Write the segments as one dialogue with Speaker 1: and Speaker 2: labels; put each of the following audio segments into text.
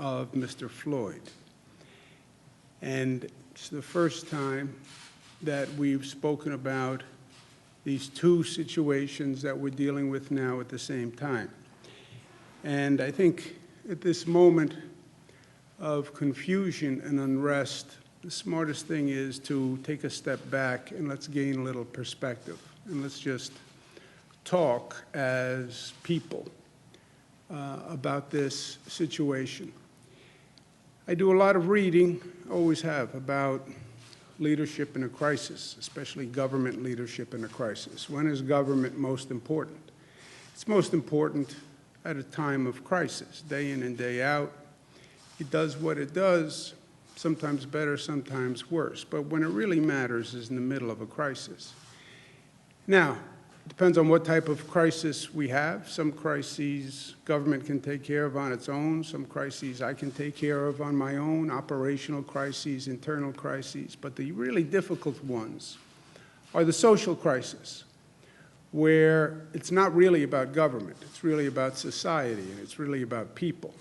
Speaker 1: of Mr. Floyd. And it's the first time that we've spoken about these two situations that we're dealing with now at the same time. And I think at this moment of confusion and unrest, the smartest thing is to take a step back and let's gain a little perspective. And let's just talk as people about this situation. I do a lot of reading, always have, about leadership in a crisis, especially government leadership in a crisis. When is government most important? It's most important at a time of crisis, day in and day out. It does what it does, sometimes better, sometimes worse. But when it really matters is in the middle of a crisis. Now, it depends on what type of crisis we have. Some crises government can take care of on its own. Some crises I can take care of on my own, operational crises, internal crises. But the really difficult ones are the social crises, where it's not really about government. It's really about society, and it's really about people.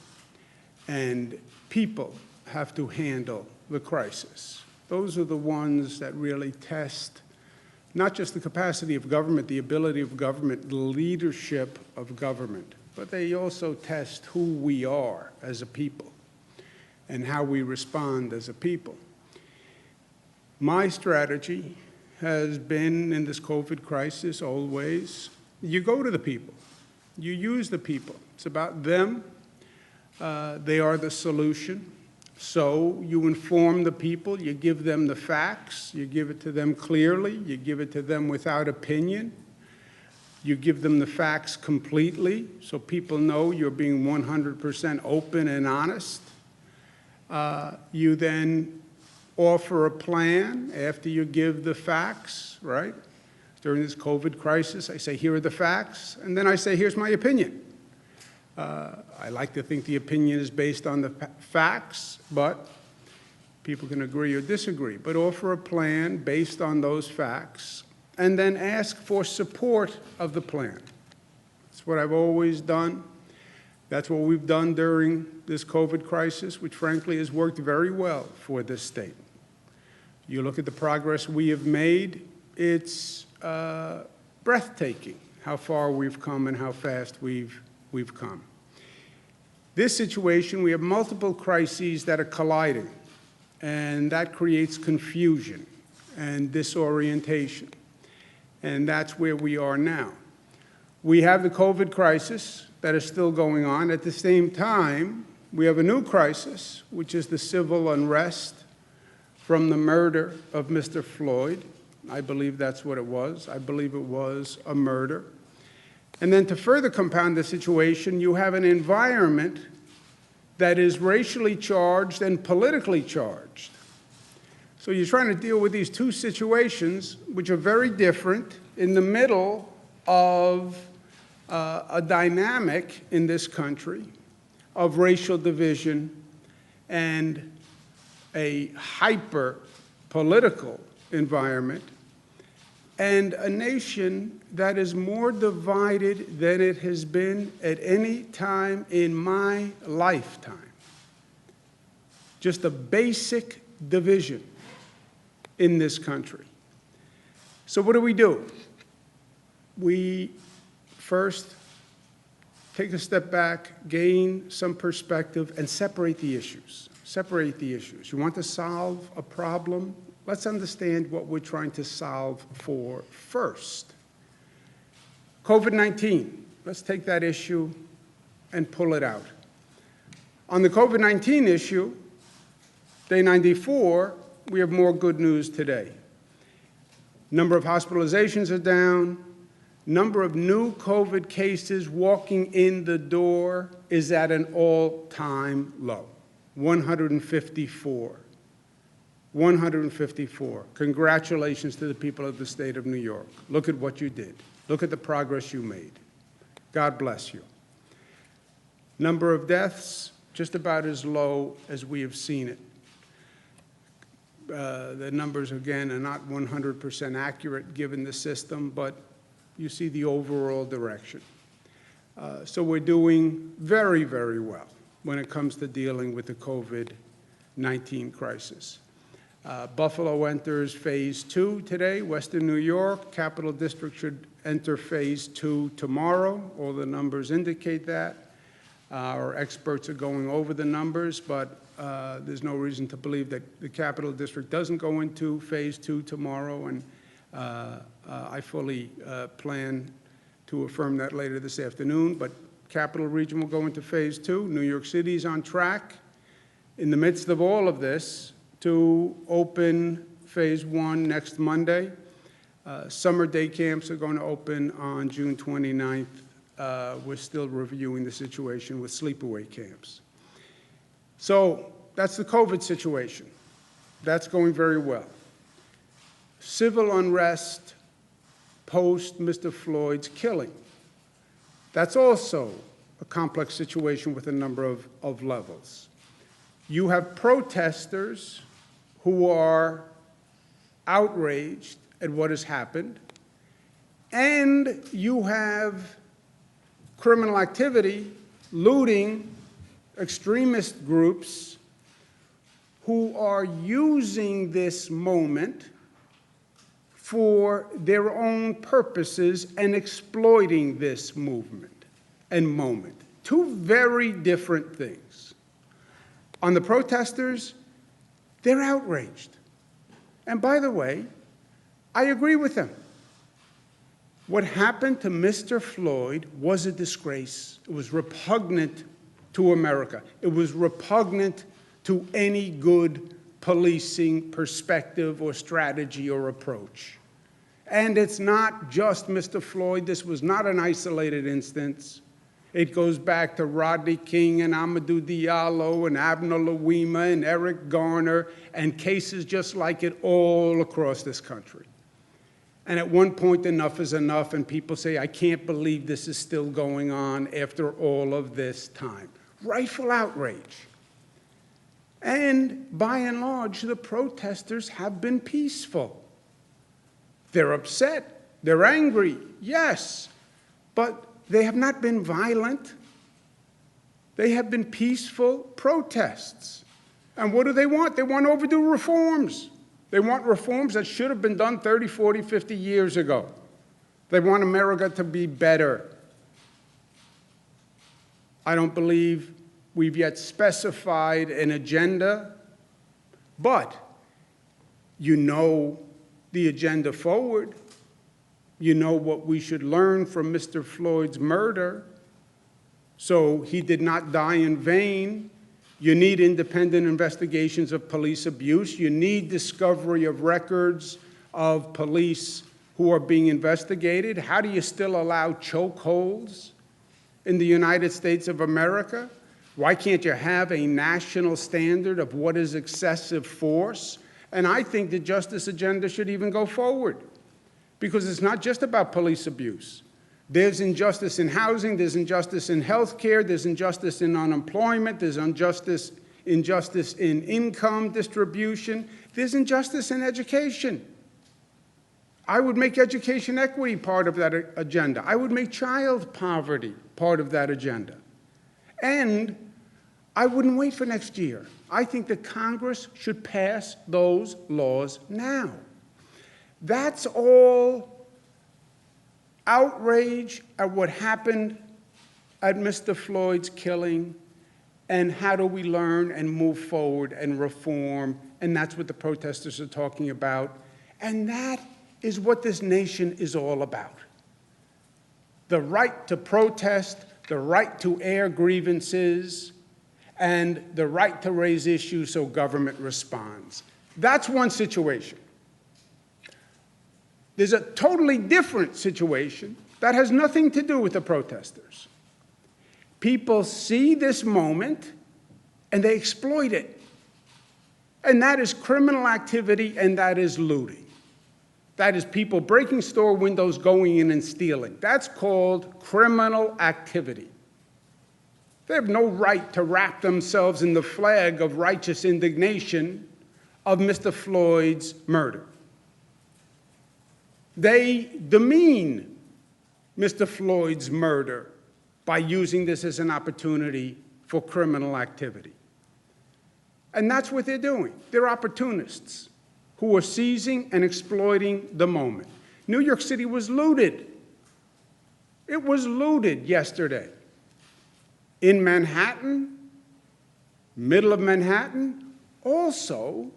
Speaker 1: And people have to handle the crisis. Those are the ones that really test not just the capacity of government, the ability of government, the leadership of government, but they also test who we are as a people and how we respond as a people. My strategy has been in this COVID crisis always, you go to the people, you use the people. It's about them. They are the solution. So you inform the people, you give them the facts, you give it to them clearly, you give it to them without opinion, you give them the facts completely so people know you're being 100% open and honest. You then offer a plan after you give the facts, right? During this COVID crisis, I say, here are the facts, and then I say, here's my opinion. I like to think the opinion is based on the facts, but people can agree or disagree. But offer a plan based on those facts, and then ask for support of the plan. That's what I've always done. That's what we've done during this COVID crisis, which frankly has worked very well for this state. You look at the progress we have made, it's breathtaking how far we've come and how fast we've come. This situation, we have multiple crises that are colliding, and that creates confusion and disorientation, and that's where we are now. We have the COVID crisis that is still going on. At the same time, we have a new crisis, which is the civil unrest from the murder of Mr. Floyd. I believe that's what it was. I believe it was a murder. And then to further compound the situation, you have an environment that is racially charged and politically charged. So you're trying to deal with these two situations, which are very different, in the middle of a dynamic in this country of racial division and a hyper-political environment, and a nation that is more divided than it has been at any time in my lifetime. Just a basic division in this country. So what do? We first take a step back, gain some perspective, and separate the issues. Separate the issues. You want to solve a problem? Let's understand what we're trying to solve for first. COVID-19, let's take that issue and pull it out. On the COVID-19 issue, day 94, we have more good news today. Number of hospitalizations are down. Number of new COVID cases walking in the door is at an all-time low, 154. 154. Congratulations to the people of the state of New York. Look at what you did. Look at the progress you made. God bless you. Number of deaths, just about as low as we have seen it. The numbers, again, are not 100% accurate given the system, but you see the overall direction. So we're doing very, very well. when it comes to dealing with the COVID-19 crisis. Buffalo enters Phase 2 today. Western New York, Capital District should enter Phase 2 tomorrow. All the numbers indicate that. Our experts are going over the numbers, but there's no reason to believe that the Capital District doesn't go into Phase 2 tomorrow, and I fully plan to affirm that later this afternoon. But Capital Region will go into Phase 2. New York City is on track in the midst of all of this to open Phase 1 next Monday. Summer day camps are going to open on June 29th. We're still reviewing the situation with sleepaway camps. So that's the COVID situation. That's going very well. Civil unrest post Mr. Floyd's killing. That's also a complex situation with a number of levels. You have protesters who are outraged at what has happened, and you have criminal activity, looting, extremist groups who are using this moment for their own purposes and exploiting this movement and moment. Two very different things. On the protesters, they're outraged. And by the way, I agree with them. What happened to Mr. Floyd was a disgrace. It was repugnant to America. It was repugnant to any good policing perspective or strategy or approach. And it's not just Mr. Floyd. This was not an isolated instance. It goes back to Rodney King and Amadou Diallo and Abner Louima and Eric Garner and cases just like it all across this country. And at one point, enough is enough, and people say, I can't believe this is still going on after all of this time. Rightful outrage. And by and large, the protesters have been peaceful. They're upset, they're angry, yes, but they have not been violent. They have been peaceful protests. And what do they want? They want overdue reforms. They want reforms that should have been done 30, 40, 50 years ago. They want America to be better. I don't believe we've yet specified an agenda, but you know the agenda forward. You know what we should learn from Mr. Floyd's murder. So he did not die in vain. You need independent investigations of police abuse. You need discovery of records of police who are being investigated. How do you still allow chokeholds in the United States of America? Why can't you have a national standard of what is excessive force? And I think the justice agenda should even go forward, because it's not just about police abuse. There's injustice in housing, there's injustice in health care, there's injustice in unemployment, there's injustice in income distribution, there's injustice in education. I would make education equity part of that agenda. I would make child poverty part of that agenda. And I wouldn't wait for next year. I think that Congress should pass those laws now. That's all outrage at what happened at Mr. Floyd's killing, and how do we learn and move forward and reform, and that's what the protesters are talking about. And that is what this nation is all about. The right to protest, the right to air grievances, and the right to raise issues so government responds. That's one situation. There's a totally different situation that has nothing to do with the protesters. People see this moment and they exploit it. And that is criminal activity, and that is looting. That is people breaking store windows, going in and stealing. That's called criminal activity. They have no right to wrap themselves in the flag of righteous indignation of Mr. Floyd's murder. They demean Mr. Floyd's murder by using this as an opportunity for criminal activity. And that's what they're doing. They're opportunists who are seizing and exploiting the moment. New York City was looted. It was looted yesterday. In Manhattan, middle of Manhattan, also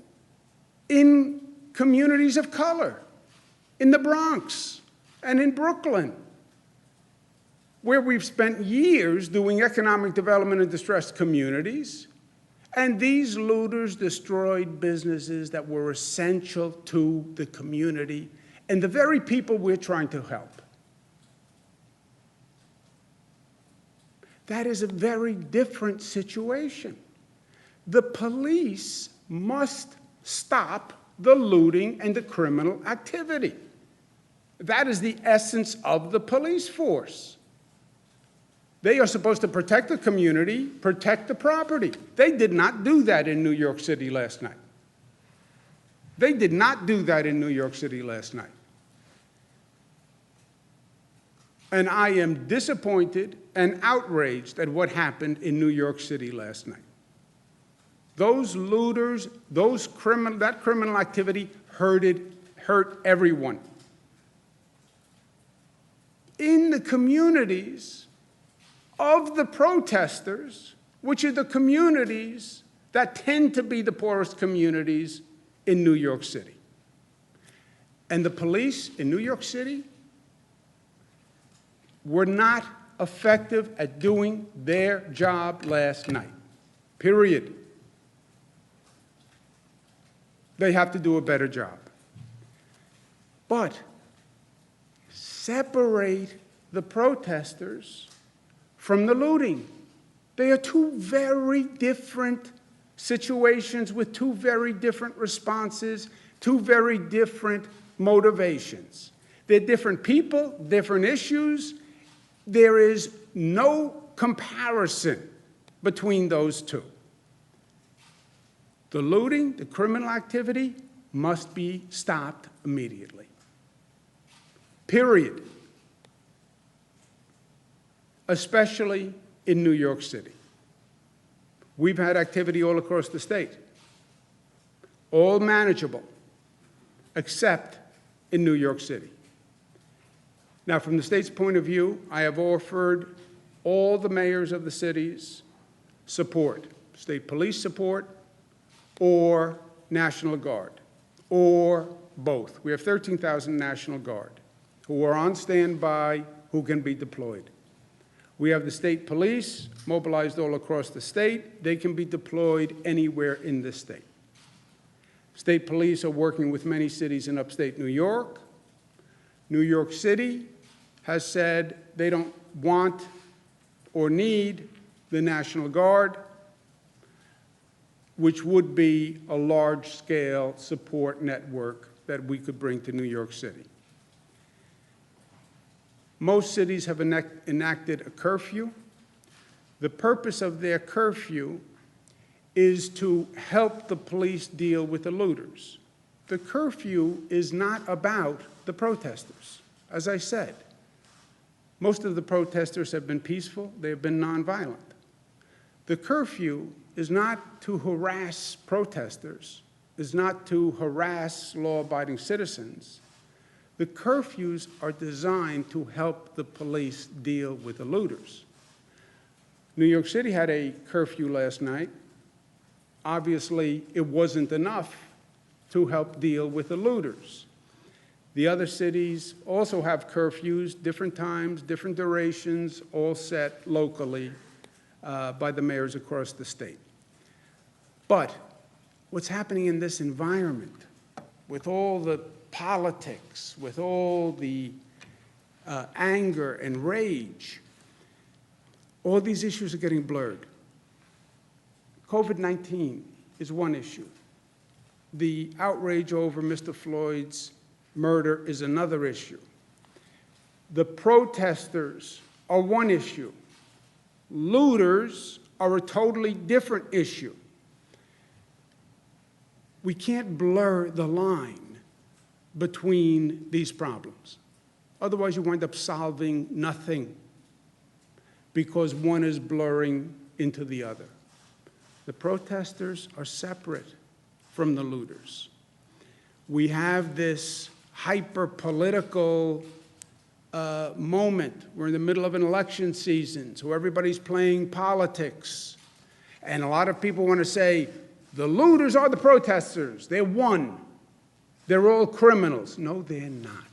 Speaker 1: in communities of color, in the Bronx and in Brooklyn, where we've spent years doing economic development in distressed communities. And these looters destroyed businesses that were essential to the community and the very people we're trying to help. That is a very different situation. The police must stop the looting and the criminal activity. That is the essence of the police force. They are supposed to protect the community, protect the property. They did not do that in New York City last night. They did not do that in New York City last night. And I am disappointed and outraged at what happened in New York City last night. Those looters, that criminal activity hurt everyone. In the communities of the protesters, which are the communities that tend to be the poorest communities in New York City. And the police in New York City were not effective at doing their job last night, period. They have to do a better job. But separate the protesters from the looting. They are two very different situations with two very different responses, two very different motivations. They're different people, different issues. There is no comparison between those two. The looting, the criminal activity must be stopped immediately. Period. Especially in New York City. We've had activity all across the state, all manageable, except in New York City. Now, from the state's point of view, I have offered all the mayors of the cities support, state police support, or National Guard, or both. We have 13,000 National Guard who are on standby, who can be deployed. We have the state police mobilized all across the state. They can be deployed anywhere in the state. State police are working with many cities in upstate New York. New York City has said they don't want or need the National Guard, which would be a large-scale support network that we could bring to New York City. Most cities have enacted a curfew. The purpose of their curfew is to help the police deal with the looters. The curfew is not about the protesters. As I said, most of the protesters have been peaceful. They have been nonviolent. The curfew is not to harass protesters, is not to harass law-abiding citizens. The curfews are designed to help the police deal with the looters. New York City had a curfew last night. Obviously, it wasn't enough to help deal with the looters. The other cities also have curfews, different times, different durations, all set locally by the mayors across the state. But what's happening in this environment, with all the politics, with all the anger and rage, all these issues are getting blurred. COVID-19 is one issue. The outrage over Mr. Floyd's murder is another issue. The protesters are one issue. Looters are a totally different issue. We can't blur the line between these problems. Otherwise, you wind up solving nothing because one is blurring into the other. The protesters are separate from the looters. We have this hyper-political moment. We're in the middle of an election season, so everybody's playing politics. And a lot of people want to say, the looters are the protesters. They're one. They're all criminals. No, they're not.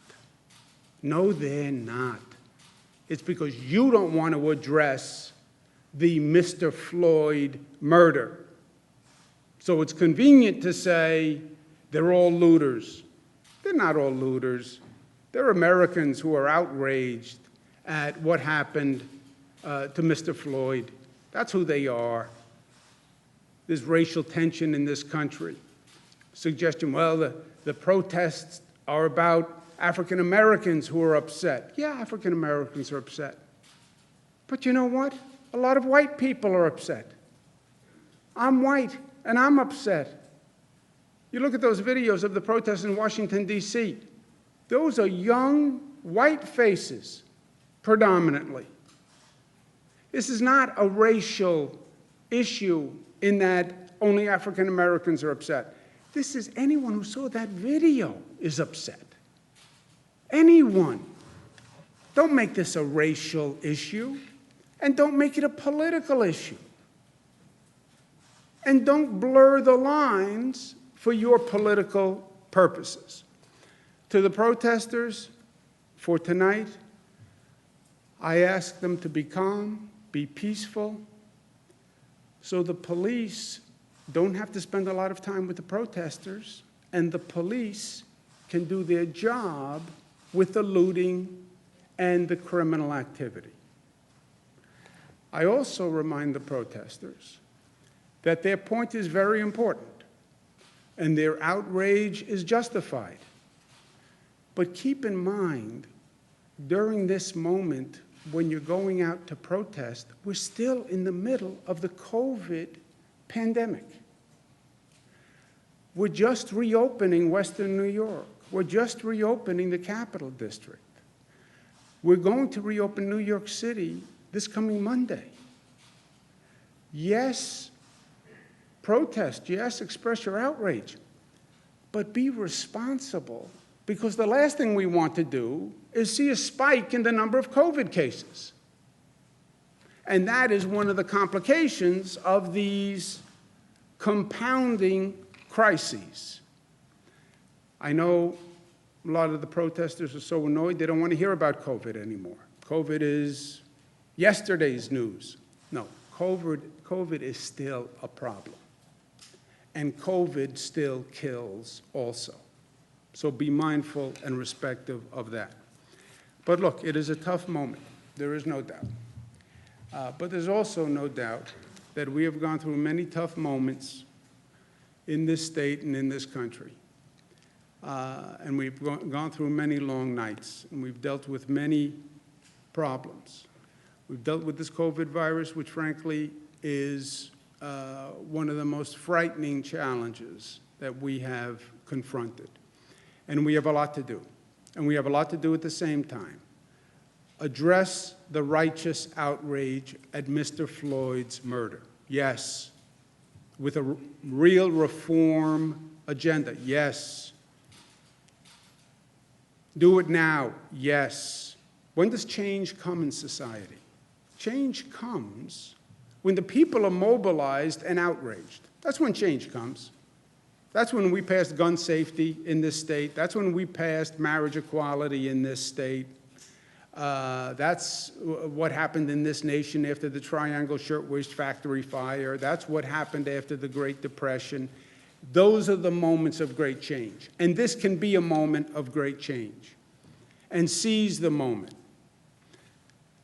Speaker 1: No, they're not. It's because you don't want to address the Mr. Floyd murder. So it's convenient to say they're all looters. They're not all looters. They're Americans who are outraged at what happened to Mr. Floyd. That's who they are. There's racial tension in this country. Suggestion, well, the protests are about African Americans who are upset. Yeah, African Americans are upset. But you know what? A lot of white people are upset. I'm white, and I'm upset. You look at those videos of the protests in Washington, D.C. Those are young, white faces, predominantly. This is not a racial issue in that only African Americans are upset. This is anyone who saw that video is upset. Anyone. Don't make this a racial issue, and don't make it a political issue. And don't blur the lines for your political purposes. To the protesters, for tonight, I ask them to be calm, be peaceful, so the police don't have to spend a lot of time with the protesters, and the police can do their job with the looting and the criminal activity. I also remind the protesters that their point is very important, and their outrage is justified. But keep in mind, during this moment, when you're going out to protest, we're still in the middle of the COVID pandemic. We're just reopening Western New York. We're just reopening the Capital District. We're going to reopen New York City this coming Monday. Yes, protest. Yes, express your outrage. But be responsible, because the last thing we want to do is see a spike in the number of COVID cases. And that is one of the complications of these compounding crises. I know a lot of the protesters are so annoyed they don't want to hear about COVID anymore. COVID is yesterday's news. No, COVID is still a problem. And COVID still kills also. So be mindful and respectful of that. But look, it is a tough moment. There is no doubt. But there's also no doubt that we have gone through many tough moments in this state and in this country. And we've gone through many long nights, and we've dealt with many problems. We've dealt with this COVID virus, which frankly is one of the most frightening challenges that we have confronted. And we have a lot to do. And we have a lot to do at the same time. Address the righteous outrage at Mr. Floyd's murder. Yes. With a real reform agenda. Yes. Do it now. Yes. When does change come in society? Change comes when the people are mobilized and outraged. That's when change comes. That's when we passed gun safety in this state. That's when we passed marriage equality in this state. That's what happened in this nation after the Triangle Shirtwaist Factory fire. That's what happened after the Great Depression. Those are the moments of great change. And this can be a moment of great change. And seize the moment.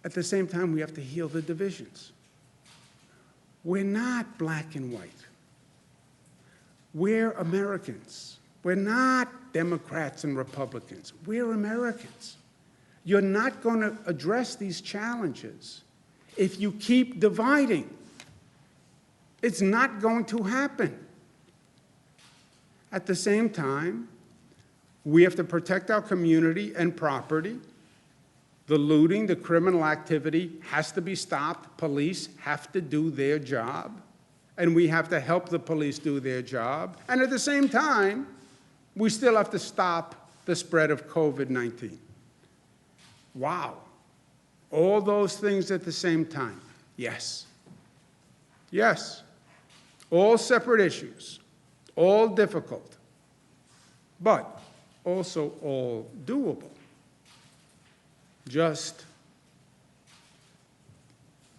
Speaker 1: At the same time, we have to heal the divisions. We're not black and white. We're Americans. We're not Democrats and Republicans. We're Americans. You're not going to address these challenges if you keep dividing. It's not going to happen. At the same time, we have to protect our community and property. The looting, the criminal activity has to be stopped. Police have to do their job, and we have to help the police do their job. And at the same time, we still have to stop the spread of COVID-19. Wow. All those things at the same time. Yes. Yes. All separate issues, all difficult, but also all doable. Just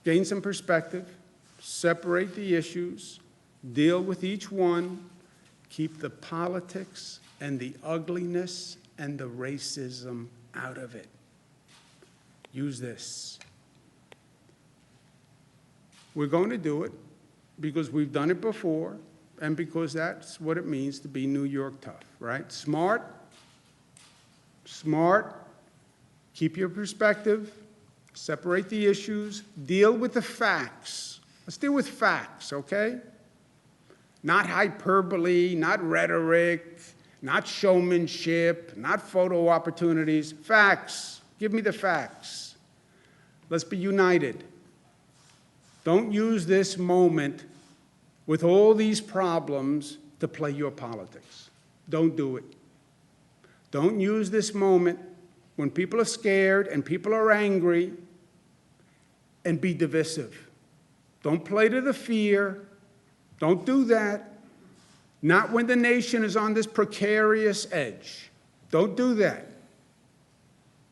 Speaker 1: gain some perspective, separate the issues, deal with each one, keep the politics and the ugliness and the racism out of it. Use this. We're going to do it because we've done it before and because that's what it means to be New York tough, right? Smart, keep your perspective, separate the issues, deal with the facts. Let's deal with facts, okay? Not hyperbole, not rhetoric, not showmanship, not photo opportunities. Facts. Give me the facts. Let's be united. Don't use this moment with all these problems to play your politics. Don't do it. Don't use this moment when people are scared and people are angry and be divisive. Don't play to the fear. Don't do that. Not when the nation is on this precarious edge. Don't do that.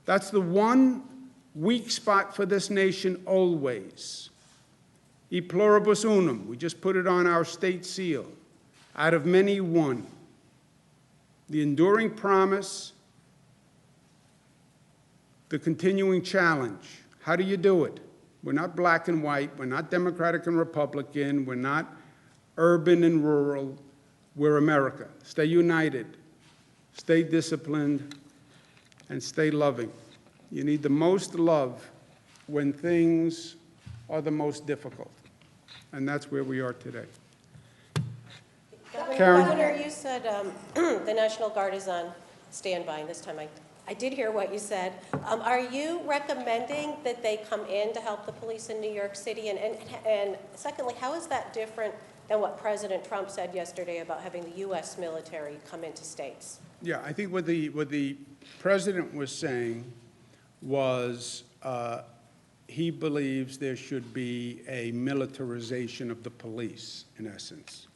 Speaker 1: That's the one weak spot for this nation always. E pluribus unum. We just put it on our state seal. Out of many, one. The enduring promise, the continuing challenge. How do you do it? We're not black and white. We're not Democratic and Republican. We're not urban and rural. We're America. Stay united. Stay disciplined. And stay loving. You need the most love when things are the most difficult. And that's where we are today. Karen?
Speaker 2: Governor, you said the National Guard is on standby. This time I did hear what you said. Are you recommending that they come in to help the police in New York City? And secondly, how is that different than what President Trump said yesterday about having the U.S. military come into states?
Speaker 1: Yeah, I think what the president was saying was he believes there should be a militarization of the police, in essence.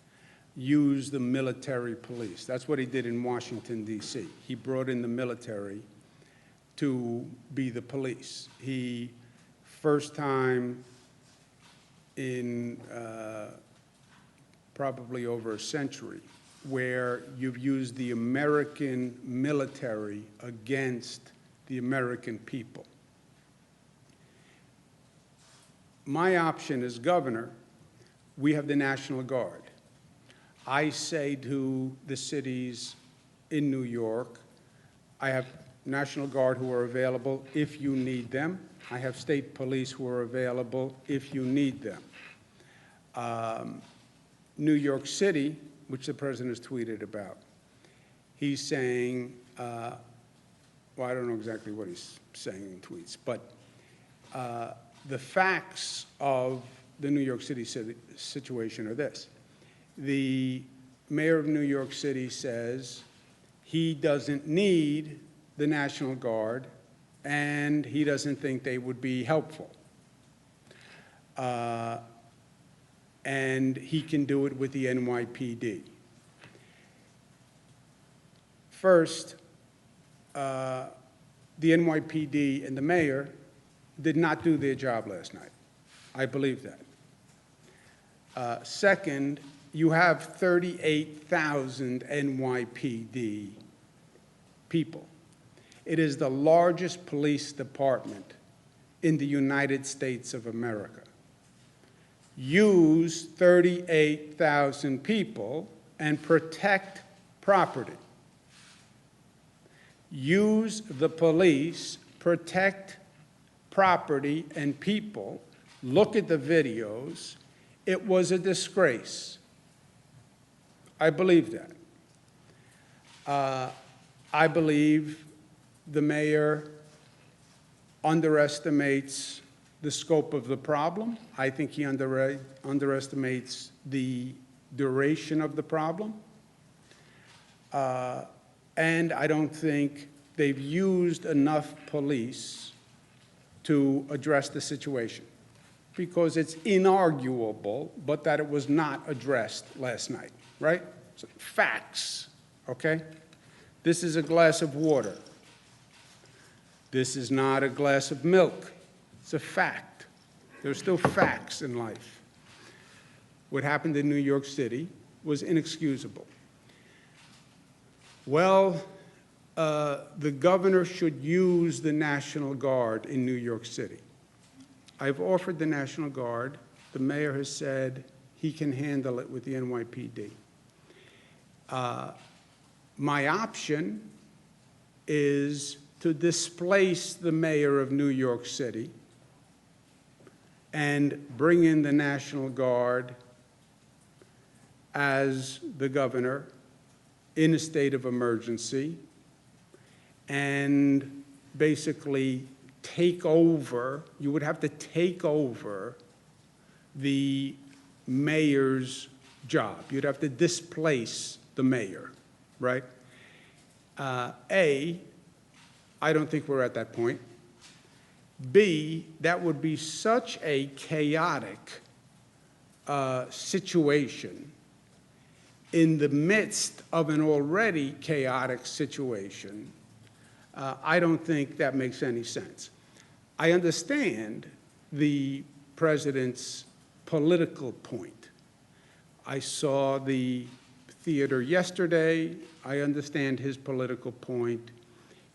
Speaker 1: Use the military police. That's what he did in Washington, D.C. He brought in the military to be the police. He, first time in probably over a century, where you've used the American military against the American people. My option as governor, we have the National Guard. I say to the cities in New York, I have National Guard who are available if you need them. I have state police who are available if you need them. New York City, which the president has tweeted about, he's saying, well, I don't know exactly what he's saying in tweets, but the facts of the New York City situation are this. The mayor of New York City says he doesn't need the National Guard and he doesn't think they would be helpful. And he can do it with the NYPD. First, the NYPD and the mayor did not do their job last night. I believe that. Second, you have 38,000 NYPD people. It is the largest police department in the United States of America. Use 38,000 people and protect property. Use the police, protect property and people. Look at the videos. It was a disgrace. I believe that. I believe the mayor underestimates the scope of the problem. I think he underestimates the duration of the problem. And I don't think they've used enough police to address the situation, because it's inarguable, but that it was not addressed last night, right? So, facts, okay? This is a glass of water. This is not a glass of milk. It's a fact. There's still facts in life. What happened in New York City was inexcusable. Well, the governor should use the National Guard in New York City. I've offered the National Guard. The mayor has said he can handle it with the NYPD. My option is to displace the mayor of New York City and bring in the National Guard as the governor in a state of emergency and basically take over. You would have to take over the mayor's job. You'd have to displace the mayor, right? A, I don't think we're at that point. B, that would be such a chaotic situation in the midst of an already chaotic situation. I don't think that makes any sense. I understand the president's political point. I saw the theater yesterday. I understand his political point.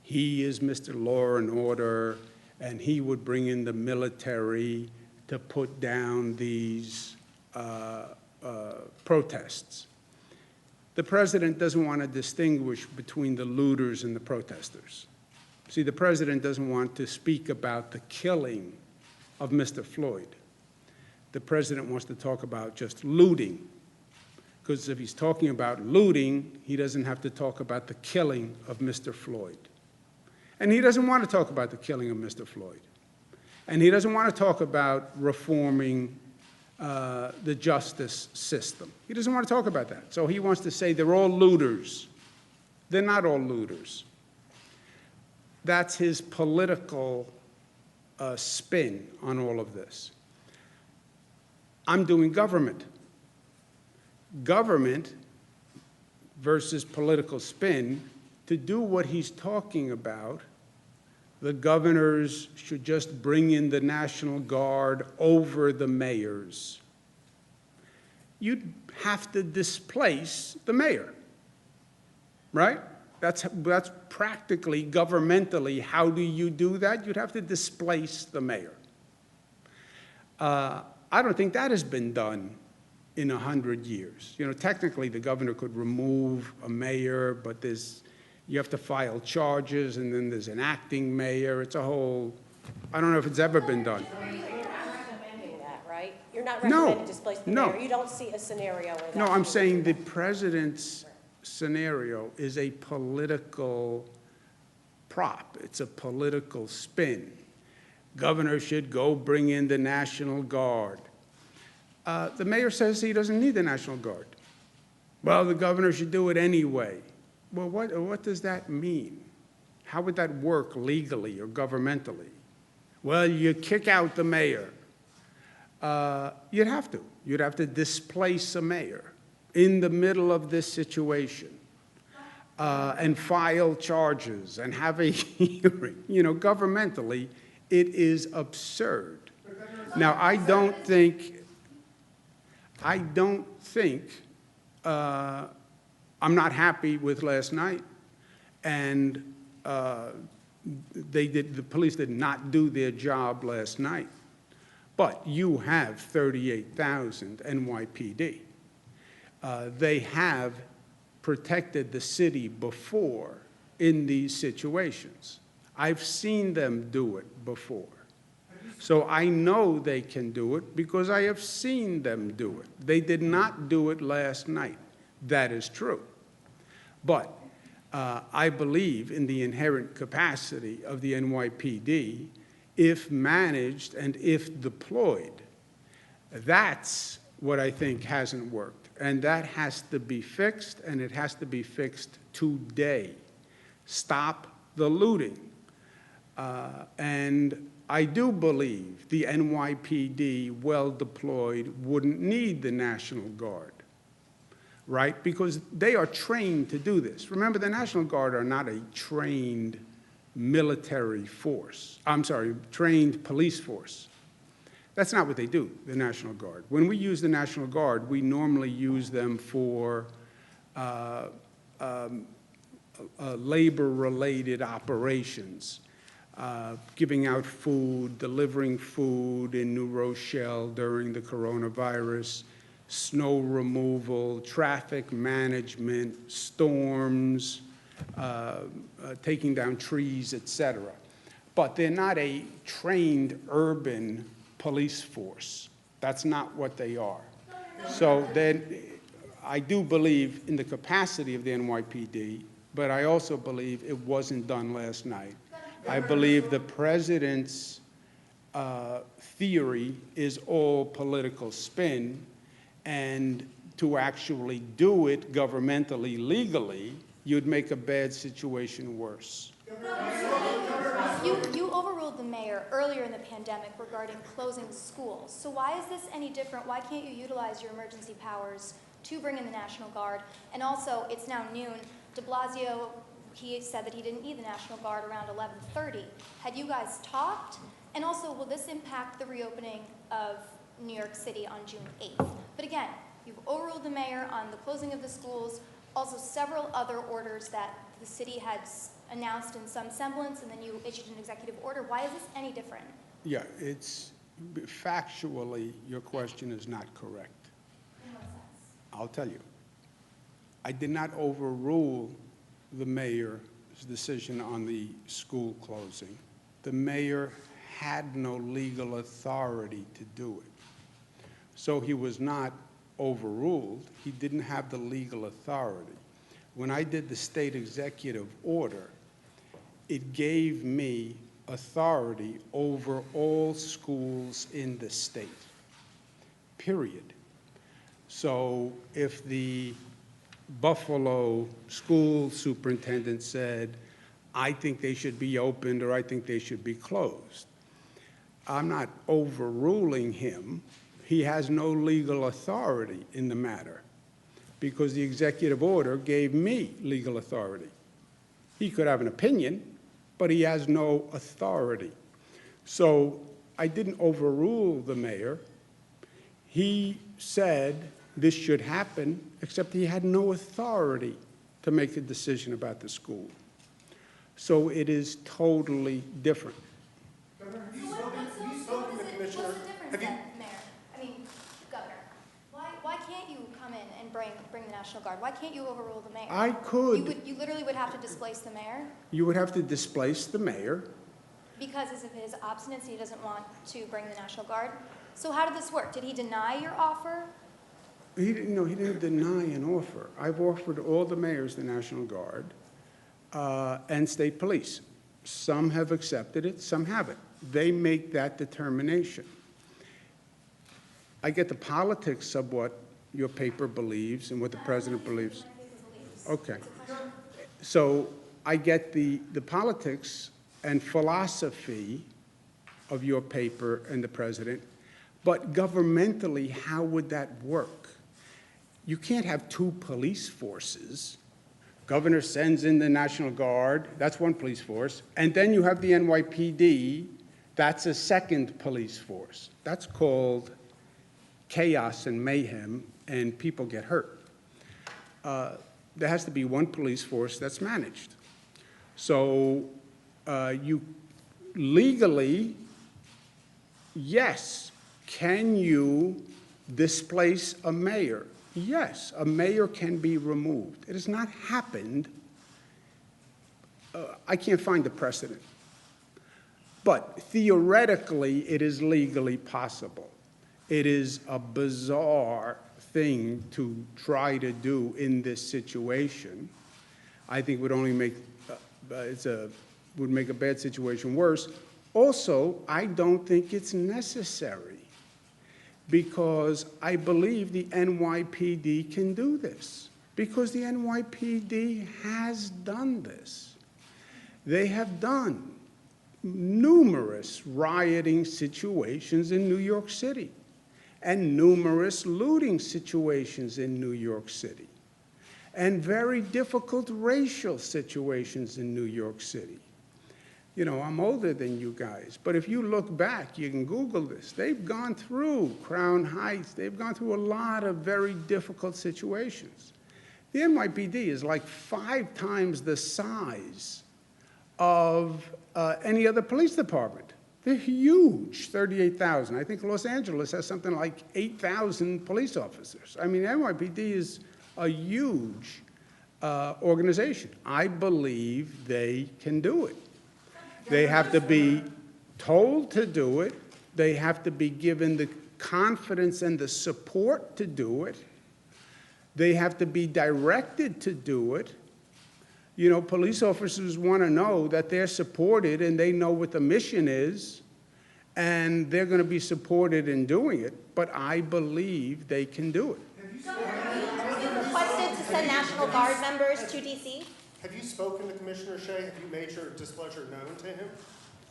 Speaker 1: He is Mr. Law and Order, and he would bring in the military to put down these protests. The president doesn't want to distinguish between the looters and the protesters. See, the president doesn't want to speak about the killing of Mr. Floyd. The president wants to talk about just looting, because if he's talking about looting, he doesn't have to talk about the killing of Mr. Floyd. And he doesn't want to talk about the killing of Mr. Floyd. And he doesn't want to talk about reforming the justice system. He doesn't want to talk about that. So he wants to say they're all looters. They're not all looters. That's his political spin on all of this. I'm doing government. Government versus political spin. To do what he's talking about, the governors should just bring in the National Guard over the mayors. You'd have to displace the mayor, right? That's practically, governmentally, how do you do that? You'd have to displace the mayor. I don't think that has been done in 100 years. You know, technically, the governor could remove a mayor, but you have to file charges, and then there's an acting mayor. It's a whole, I don't know if it's ever been done.
Speaker 2: You're not recommending that, right? You're not recommending displace the mayor. You don't see a scenario where that.
Speaker 1: No, I'm saying the president's scenario is a political prop. It's a political spin. Governor should go bring in the National Guard. The mayor says he doesn't need the National Guard. Well, the governor should do it anyway. Well, what does that mean? How would that work legally or governmentally? Well, you kick out the mayor. You'd have to. You'd have to displace a mayor in the middle of this situation and file charges and have a hearing. You know, governmentally, it is absurd. Now, I don't think I'm not happy with last night, and the police did not do their job last night. But you have 38,000 NYPD. They have protected the city before in these situations. I've seen them do it before. So I know they can do it because I have seen them do it. They did not do it last night. That is true. But I believe in the inherent capacity of the NYPD if managed and if deployed. That's what I think hasn't worked. And that has to be fixed, and it has to be fixed today. Stop the looting. And I do believe the NYPD, well deployed, wouldn't need the National Guard, right? Because they are trained to do this. Remember, the National Guard are not a trained military force. I'm sorry, trained police force. That's not what they do, the National Guard. When we use the National Guard, we normally use them for labor-related operations, giving out food, delivering food in New Rochelle during the coronavirus, snow removal, traffic management, storms, taking down trees, etc. But they're not a trained urban police force. That's not what they are. So then I do believe in the capacity of the NYPD, but I also believe it wasn't done last night. I believe the president's theory is all political spin, and to actually do it governmentally, legally, you'd make a bad situation worse.
Speaker 3: You overruled the mayor earlier in the pandemic regarding closing schools. So why is this any different? Why can't you utilize your emergency powers to bring in the National Guard? And also, it's now noon. De Blasio, he said that he didn't need the National Guard around 11:30. Had you guys talked? And also, will this impact the reopening of New York City on June 8th? But again, you've overruled the mayor on the closing of the schools, also several other orders that the city had announced in some semblance, and then you issued an executive order. Why is this any different?
Speaker 1: Yeah, it's factually, your question is not correct.
Speaker 3: In what sense?
Speaker 1: I'll tell you. I did not overrule the mayor's decision on the school closing. The mayor had no legal authority to do it. So he was not overruled. He didn't have the legal authority. When I did the state executive order, it gave me authority over all schools in the state, period. So if the Buffalo school superintendent said, I think they should be opened or I think they should be closed, I'm not overruling him. He has no legal authority in the matter because the executive order gave me legal authority. He could have an opinion, but he has no authority. So I didn't overrule the mayor. He said this should happen, except he had no authority to make a decision about the school. So it is totally different.
Speaker 3: What's the difference then, Mayor? I mean, Governor, why can't you come in and bring the National Guard? Why can't you overrule the mayor?
Speaker 1: I could.
Speaker 3: You literally would have to displace the mayor
Speaker 1: You would have to displace the mayor.
Speaker 3: because of his obstinacy, he doesn't want to bring the National Guard. So how did this work? Did he deny your offer?
Speaker 1: He didn't deny an offer. I've offered all the mayors the National Guard and state police. Some have accepted it, some haven't. They make that determination. I get the politics of what your paper believes and what the president believes. Okay. So I get the politics and philosophy of your paper and the president, but governmentally, how would that work? You can't have two police forces. Governor sends in the National Guard, that's one police force, and then you have the NYPD, that's a second police force. That's called chaos and mayhem, and people get hurt. There has to be one police force that's managed. So you legally, yes, can you displace a mayor? Yes, a mayor can be removed. It has not happened. I can't find the precedent. But theoretically, it is legally possible. It is a bizarre thing to try to do in this situation. I think would only make would make a bad situation worse. Also, I don't think it's necessary because I believe the NYPD can do this, because the NYPD has done this. They have done numerous rioting situations in New York City and numerous looting situations in New York City and very difficult racial situations in New York City. You know, I'm older than you guys, but if you look back, you can Google this. They've gone through Crown Heights. They've gone through a lot of very difficult situations. The NYPD is like 5 times the size of any other police department. They're huge, 38,000. I think Los Angeles has something like 8,000 police officers. I mean, NYPD is a huge organization. I believe they can do it. They have to be told to do it. They have to be given the confidence and the support to do it. They have to be directed to do it. You know, police officers want to know that they're supported and they know what the mission is, and they're going to be supported in doing it, but I believe they can do it.
Speaker 4: Have you requested to send National Guard members to DC?
Speaker 5: Have you spoken to Commissioner Shea? Have you made your displeasure known to him?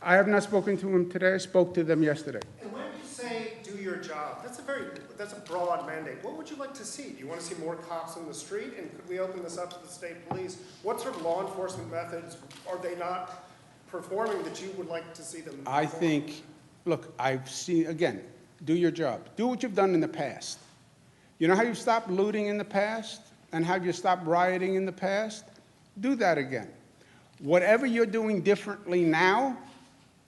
Speaker 1: I have not spoken to him today. I spoke to them yesterday.
Speaker 5: And when you say do your job, that's a broad mandate. What would you like to see? Do you want to see more cops in the street? And could we open this up to the state police? What sort of law enforcement methods are they not performing that you would like to see them perform?
Speaker 1: I think, look, I've seen, again, do your job. Do what you've done in the past. You know how you stopped looting in the past and how you stopped rioting in the past? Do that again. Whatever you're doing differently now,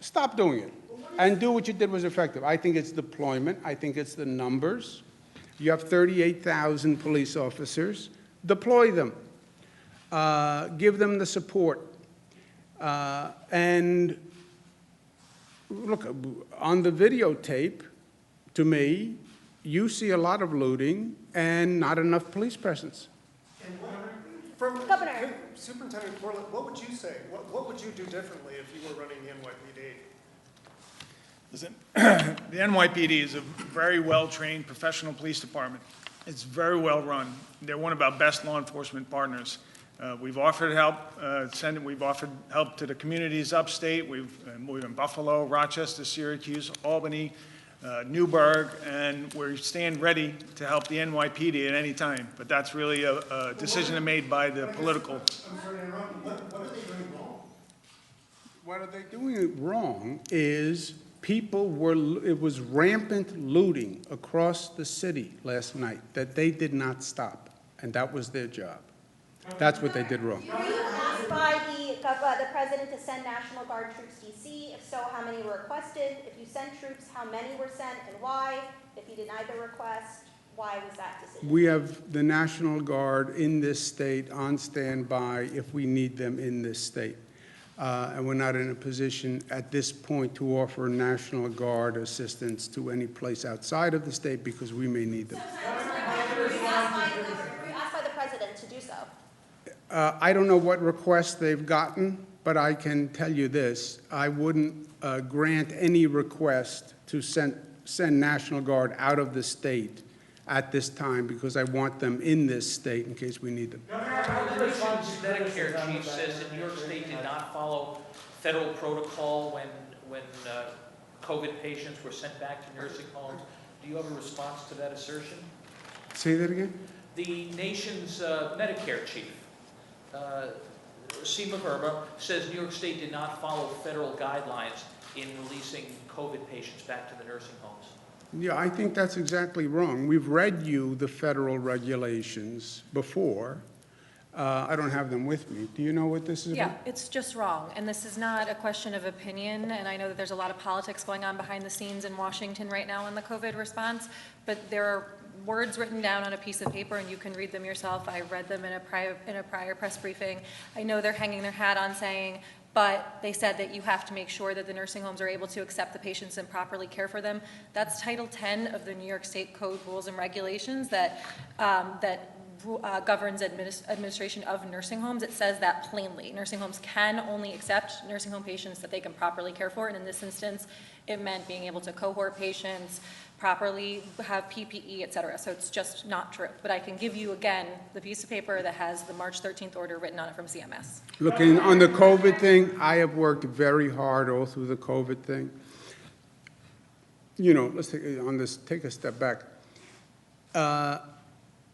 Speaker 1: stop doing it and do what you did was effective. I think it's deployment. I think it's the numbers. You have 38,000 police officers. Deploy them. Give them the support. And look, on the videotape, to me, you see a lot of looting and not enough police presence.
Speaker 5: And from
Speaker 4: Governor.
Speaker 5: Superintendent Corlett, what would you say? What would you do differently if you were running the NYPD?
Speaker 6: Listen, the NYPD is a very well-trained professional police department. It's very well run. They're one of our best law enforcement partners. We've offered help. We've offered help to the communities upstate. We've in Buffalo, Rochester, Syracuse, Albany, Newburgh, and we stand ready to help the NYPD at any time. But that's really a decision made by the political.
Speaker 5: I'm sorry to interrupt. What are they doing wrong?
Speaker 1: What are they doing wrong is it was rampant looting across the city last night that they did not stop, and that was their job. That's what they did wrong.
Speaker 4: Were you asked by the president to send National Guard troops to DC? If so, how many were requested? If you sent troops, how many were sent and why? If you denied the request, why was that decision?
Speaker 1: We have the National Guard in this state on standby if we need them in this state. And we're not in a position at this point to offer National Guard assistance to any place outside of the state because we may need them.
Speaker 4: Were you asked by the president to do so?
Speaker 1: I don't know what requests they've gotten, but I can tell you this. I wouldn't grant any request to send National Guard out of the state at this time because I want them in this state in case we need them.
Speaker 7: The nation's Medicare chief says that New York State did not follow federal protocol when COVID patients were sent back to nursing homes. Do you have a response to that assertion?
Speaker 1: Say that again?
Speaker 7: The nation's Medicare chief, Seema Verma, says New York State did not follow federal guidelines in releasing COVID patients back to the nursing homes.
Speaker 1: Yeah, I think that's exactly wrong. We've read you the federal regulations before. I don't have them with me. Do you know what this is about?
Speaker 8: Yeah, it's just wrong. And this is not a question of opinion. And I know that there's a lot of politics going on behind the scenes in Washington right now on the COVID response. But there are words written down on a piece of paper, and you can read them yourself. I read them in a prior press briefing. I know they're hanging their hat on saying, but they said that you have to make sure that the nursing homes are able to accept the patients and properly care for them. That's Title 10 of the New York State Code Rules and Regulations that governs administration of nursing homes, it says that plainly. Nursing homes can only accept nursing home patients that they can properly care for, and in this instance, it meant being able to cohort patients, properly have PPE, et cetera. So it's just not true. But I can give you, again, the piece of paper that has the March 13th order written on it from CMS.
Speaker 1: Looking on the COVID thing, I have worked very hard all through the COVID thing. You know, let's take a step back.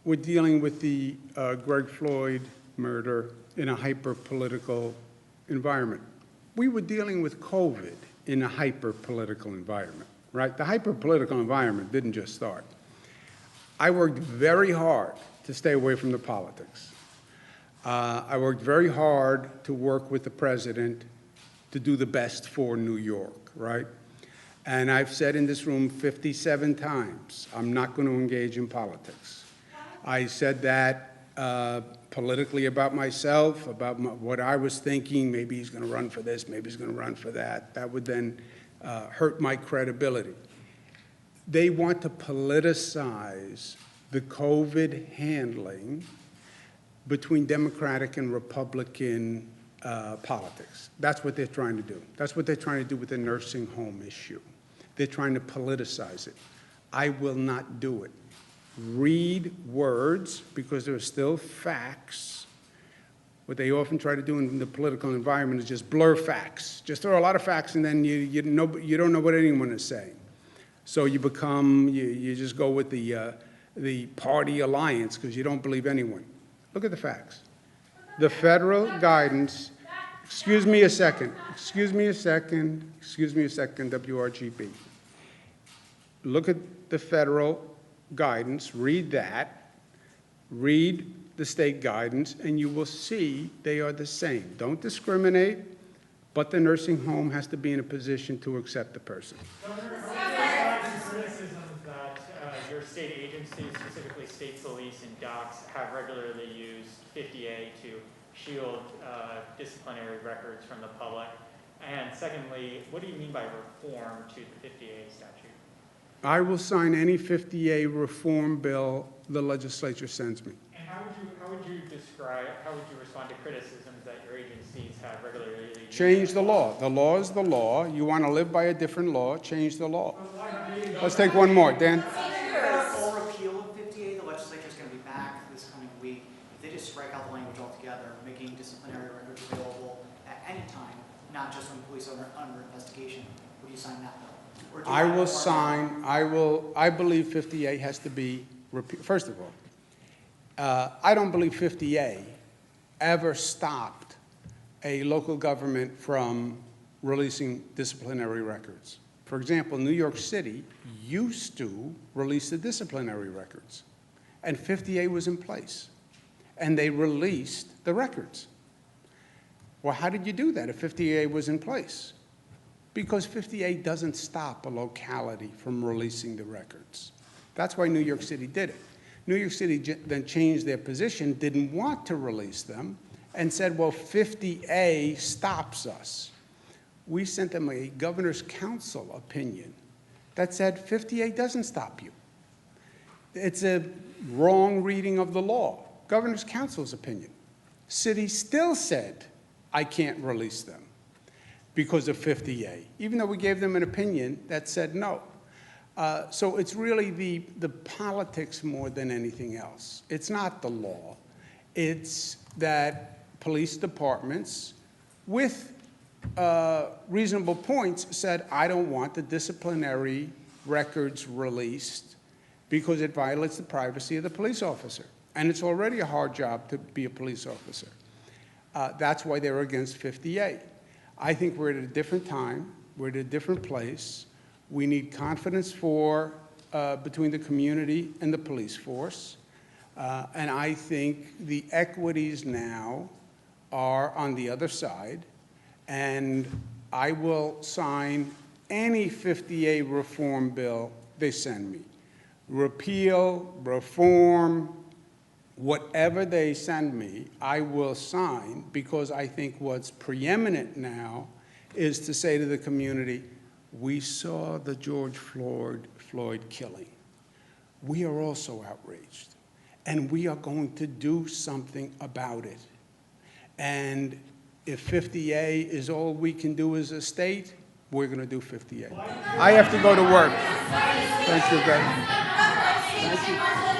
Speaker 1: We're dealing with the Greg Floyd murder in a hyper-political environment. We were dealing with COVID in a hyper-political environment, right? The hyper-political environment didn't just start. I worked very hard to stay away from the politics. I worked very hard to work with the president to do the best for New York, right? And I've said in this room 57 times, I'm not going to engage in politics. I said that politically about myself, about what I was thinking. Maybe he's going to run for this, maybe he's going to run for that. That would then hurt my credibility. They want to politicize the COVID handling between Democratic and Republican politics. That's what they're trying to do. That's what they're trying to do with the nursing home issue. They're trying to politicize it. I will not do it. Read words, because there are still facts. What they often try to do in the political environment is just blur facts. Just throw a lot of facts, and then you don't know what anyone is saying. So you just go with the party alliance because you don't believe anyone. Look at the facts. The federal guidance, excuse me a second, WRGB. Look at the federal guidance, read that, read the state guidance, and you will see they are the same. Don't discriminate, but the nursing home has to be in a position to accept the person.
Speaker 9: Criticism that your state agencies, specifically state police and docs, have regularly used 50A to shield disciplinary records from the public. And secondly, what do you mean by reform to the 50A statute?
Speaker 1: I will sign any 50A reform bill the legislature sends me.
Speaker 9: And how would you respond to criticisms that your agencies have regularly used?
Speaker 1: Change the law. The law is the law. You want to live by a different law, change the law. Let's take one more. Dan?
Speaker 10: Full repeal of 50A, the legislature is going to be back this coming week. If they just strike out the language altogether, making disciplinary records available at any time, not just when police are under investigation, would you sign that bill? I will sign.
Speaker 1: I believe 50A has to be repealed. First of all, I don't believe 50A ever stopped a local government from releasing disciplinary records. For example, New York City used to release the disciplinary records, and 50A was in place, and they released the records. Well, how did you do that if 50A was in place? Because 50A doesn't stop a locality from releasing the records. That's why New York City did it. New York City then changed their position, didn't want to release them, and said, well, 50A stops us. We sent them a governor's council opinion that said 50A doesn't stop you. It's a wrong reading of the law. Governor's council's opinion. City still said, I can't release them because of 50A, even though we gave them an opinion that said no. So it's really the politics more than anything else. It's not the law. It's that police departments, with reasonable points, said, I don't want the disciplinary records released because it violates the privacy of the police officer. And it's already a hard job to be a police officer. That's why they're against 50A. I think we're at a different time. We're at a different place. We need confidence between the community and the police force. And I think the equities now are on the other side. And I will sign any 50A reform bill they send me. Repeal, reform, whatever they send me, I will sign, because I think what's preeminent now is to say to the community, we saw the George Floyd killing. We are also outraged. and we are going to do something about it. And if 50A is all we can do as a state, we're going to do 50A. I have to go to work. Thank you very much. Thank you.